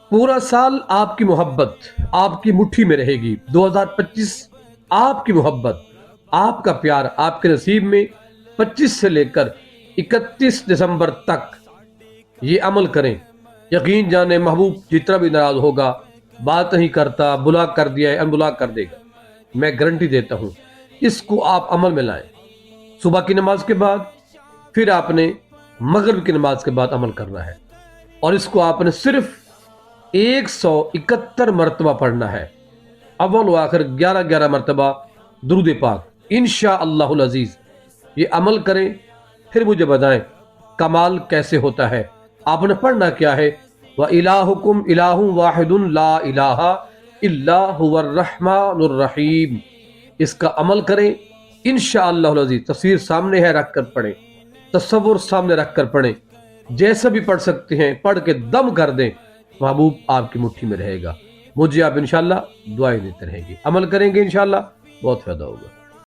پورا سال آپ کی محبت آپ کی مٹھی میں رہے گی۔ 2025 آپ کی محبت آپ کا پیار آپ کے نصیب میں 25 سے لے کر 31 دسمبر تک یہ عمل کریں۔ یقین جانیں محبوب جتنا بھی ناراض ہوگا، بات نہیں کرتا، بلاک کر دیا ہے، ان بلاک کر دے گا، میں گارنٹی دیتا ہوں۔ اس کو آپ عمل میں لائیں۔ صبح کی نماز کے بعد، پھر آپ نے مغرب کی نماز کے بعد عمل کرنا ہے، اور اس کو آپ نے صرف 171 مرتبہ پڑھنا ہے، اول و آخر 11 مرتبہ درود پاک۔ انشاءاللہ العزیز یہ عمل کریں، پھر مجھے بتائیں کمال کیسے ہوتا ہے۔ آپ نے پڑھنا کیا ہے؟ وَإِلَٰهُكُمْ إِلَٰهٌ وَاحِدٌ لَا إِلَٰهَ إِلَّا هُوَ الرَّحْمَٰنُ الرَّحِيمُ۔ اس کا عمل کریں انشاءاللہ العزیز۔ تصویر سامنے ہے، رکھ کر پڑھیں، تصور سامنے رکھ کر پڑھیں، جیسا بھی پڑھ سکتے ہیں پڑھ کے دم کر دیں، محبوب آپ کی مٹھی میں رہے گا۔ مجھے آپ انشاءاللہ دعائیں دیتے رہیں گے، عمل کریں گے انشاءاللہ، بہت فائدہ ہوگا۔